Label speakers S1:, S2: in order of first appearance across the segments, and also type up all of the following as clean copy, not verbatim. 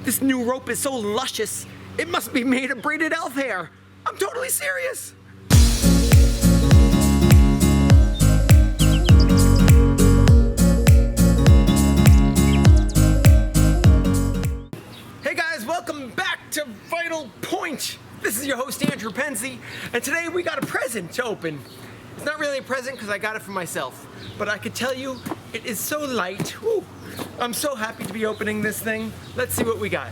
S1: This new rope is so luscious, it must be made of braided elf hair. I'm totally serious. Hey guys, welcome back to Vital Point. This is your host, Andrew Penzi, and today we got a present to open. It's not really a present because I got it for myself, but I could tell you it is so light. Woo. I'm so happy to be opening this thing. Let's see what we got.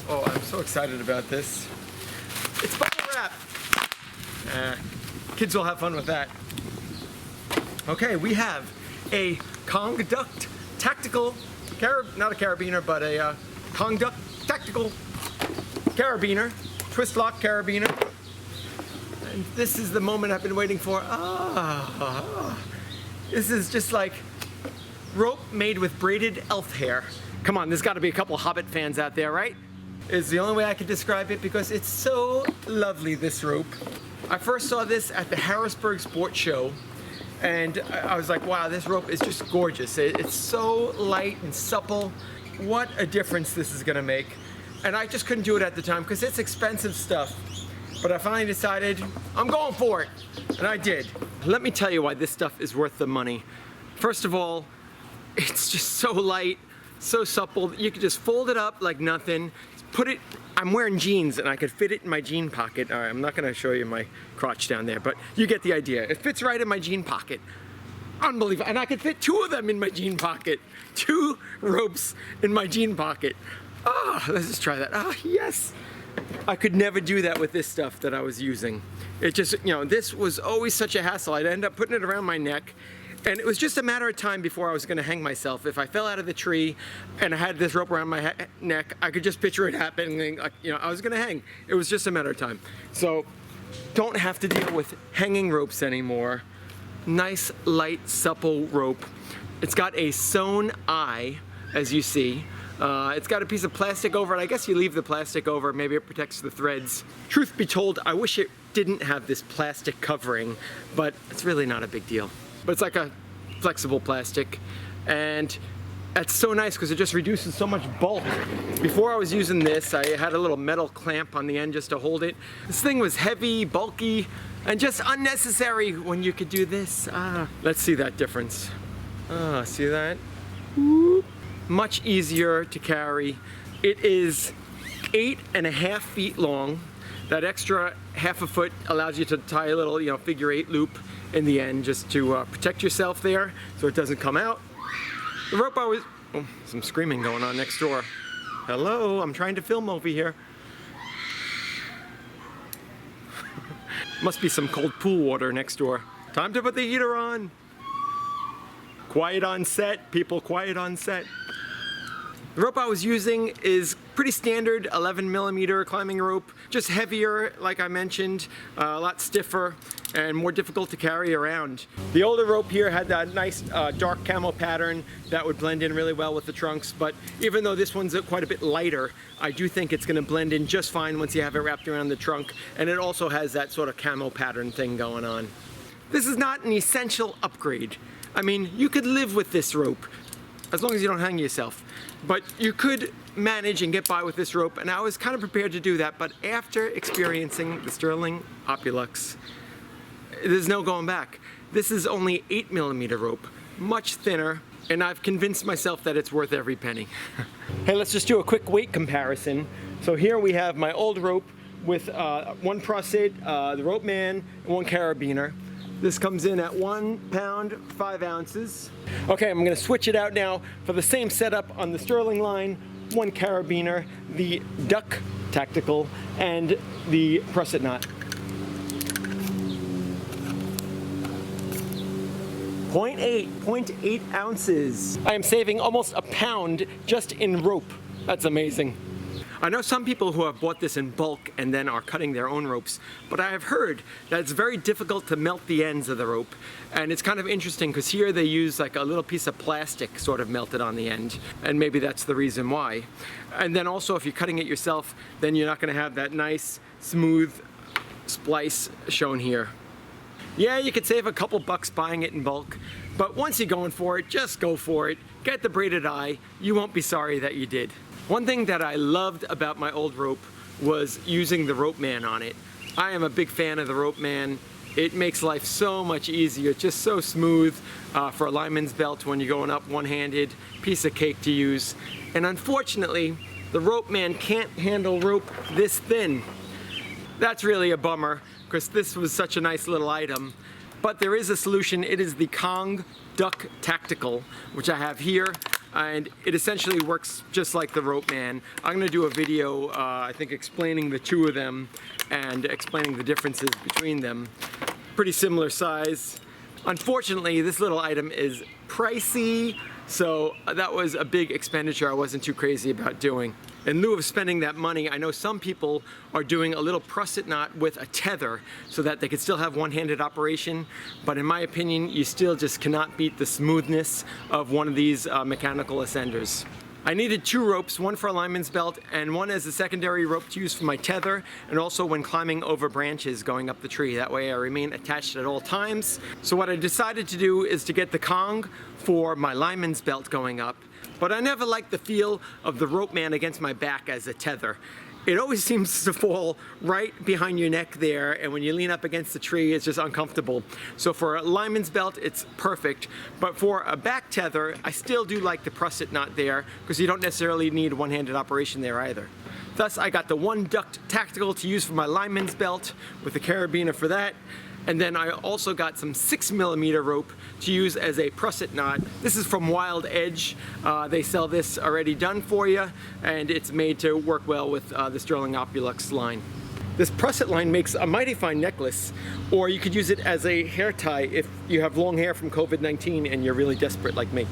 S1: Oh, I'm so excited about this. It's bubble wrap. Kids will have fun with that. Okay, we have a conduct tactical, not a carabiner, but a conduct tactical carabiner, twist lock carabiner. And this is the moment I've been waiting for. This is just like rope made with braided elf hair. Come on, there's got to be a couple Hobbit fans out there, right? It's the only way I can describe it because it's so lovely, this rope. I first saw this at the Harrisburg Sports Show, and I was like, wow, this rope is just gorgeous. It's so light and supple. What a difference this is gonna make. And I just couldn't do it at the time because it's expensive stuff. But I finally decided I'm going for it, and I did. Let me tell you why this stuff is worth the money. First of all, it's just so light, so supple. You could just fold it up like nothing. Put it, I'm wearing jeans and I could fit it in my jean pocket. All right, I'm not gonna show you my crotch down there, but you get the idea. It fits right in my jean pocket. Unbelievable, and I could fit two of them in my jean pocket. 2 ropes in my jean pocket. Let's just try that. Yes. I could never do that with this stuff that I was using. It just, this was always such a hassle. I'd end up putting it around my neck, and it was just a matter of time before I was gonna hang myself. If I fell out of the tree and I had this rope around my neck, I could just picture it happening, I was gonna hang. It was just a matter of time. So, don't have to deal with hanging ropes anymore. Nice, light, supple rope. It's got a sewn eye, as you see. It's got a piece of plastic over it. I guess you leave the plastic over, maybe it protects the threads. Truth be told, I wish it didn't have this plastic covering, but it's really not a big deal. But it's like a flexible plastic, and it's so nice because it just reduces so much bulk. Before I was using this, I had a little metal clamp on the end just to hold it. This thing was heavy, bulky, and just unnecessary when you could do this. Let's see that difference. See that? Whoop. Much easier to carry. It is 8.5 feet long. That extra half a foot allows you to tie a little, figure 8 loop in the end just to protect yourself there so it doesn't come out. The rope some screaming going on next door. Hello, I'm trying to film over here. Must be some cold pool water next door. Time to put the heater on. Quiet on set, people, quiet on set. The rope I was using is pretty standard 11mm climbing rope, just heavier, like I mentioned, a lot stiffer and more difficult to carry around. The older rope here had that nice dark camo pattern that would blend in really well with the trunks, but even though this one's quite a bit lighter, I do think it's gonna blend in just fine once you have it wrapped around the trunk, and it also has that sort of camo pattern thing going on. This is not an essential upgrade. I mean, you could live with this rope, as long as you don't hang yourself. But you could manage and get by with this rope, and I was kind of prepared to do that, but after experiencing the Sterling Oplux, there's no going back. This is only 8mm rope, much thinner, and I've convinced myself that it's worth every penny. Hey, let's just do a quick weight comparison. So here we have my old rope with 1 prusik, the rope man, and 1 carabiner. This comes in at 1 pound, 5 ounces. Okay, I'm gonna switch it out now for the same setup on the Sterling line, 1 carabiner, the duck tactical, and the prusik knot. 0.8 ounces. I am saving almost a pound just in rope. That's amazing. I know some people who have bought this in bulk and then are cutting their own ropes, but I have heard that it's very difficult to melt the ends of the rope. And it's kind of interesting because here they use like a little piece of plastic sort of melted on the end, and maybe that's the reason why. And then also if you're cutting it yourself, then you're not going to have that nice, smooth splice shown here. Yeah, you could save a couple bucks buying it in bulk, But once you're going for it, just go for it. Get the braided eye. You won't be sorry that you did. One thing that I loved about my old rope was using the rope man on it. I am a big fan of the rope man. It makes life so much easier. It's just so smooth for a lineman's belt when you're going up one-handed. Piece of cake to use. And unfortunately, the rope man can't handle rope this thin. That's really a bummer because this was such a nice little item. But there is a solution. It is the Kong Duck Tactical, which I have here. And it essentially works just like the rope man. I'm gonna do a video, I think, explaining the two of them and explaining the differences between them. Pretty similar size. Unfortunately, this little item is pricey, so that was a big expenditure I wasn't too crazy about doing. In lieu of spending that money, I know some people are doing a little prusik knot with a tether so that they can still have one-handed operation, but in my opinion, you still just cannot beat the smoothness of one of these mechanical ascenders. I needed two ropes, one for a lineman's belt and one as a secondary rope to use for my tether and also when climbing over branches going up the tree. That way I remain attached at all times. So what I decided to do is to get the Kong for my lineman's belt going up, but I never liked the feel of the rope man against my back as a tether. It always seems to fall right behind your neck there, and when you lean up against the tree, it's just uncomfortable. So for a lineman's belt, it's perfect. But for a back tether, I still do like the prusik knot there, because you don't necessarily need one-handed operation there either. Thus, I got the one duct tactical to use for my lineman's belt, with a carabiner for that. And then I also got some 6mm rope to use as a prusik knot. This is from Wild Edge. They sell this already done for you, and it's made to work well with the Sterling Oplux line. This prusik line makes a mighty fine necklace, or you could use it as a hair tie if you have long hair from COVID-19 and you're really desperate like me.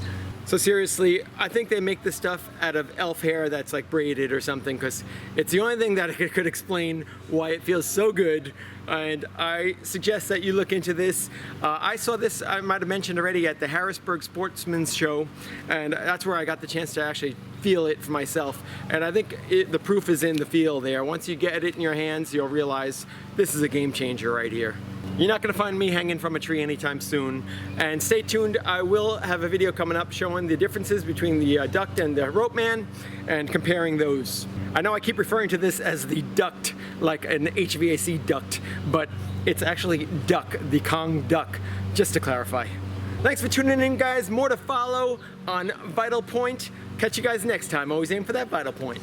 S1: So seriously, I think they make this stuff out of elf hair that's like braided or something, because it's the only thing that could explain why it feels so good. And I suggest that you look into this. I saw this, I might have mentioned already, at the Harrisburg Sportsman's Show, and that's where I got the chance to actually feel it for myself. And I think the proof is in the feel there. Once you get it in your hands, you'll realize this is a game changer right here. You're not going to find me hanging from a tree anytime soon. And stay tuned, I will have a video coming up showing the differences between the duct and the rope man and comparing those. I know I keep referring to this as the duct, like an HVAC duct, but it's actually duck, the Kong duck, just to clarify. Thanks for tuning in, guys. More to follow on Vital Point. Catch you guys next time. Always aim for that vital point.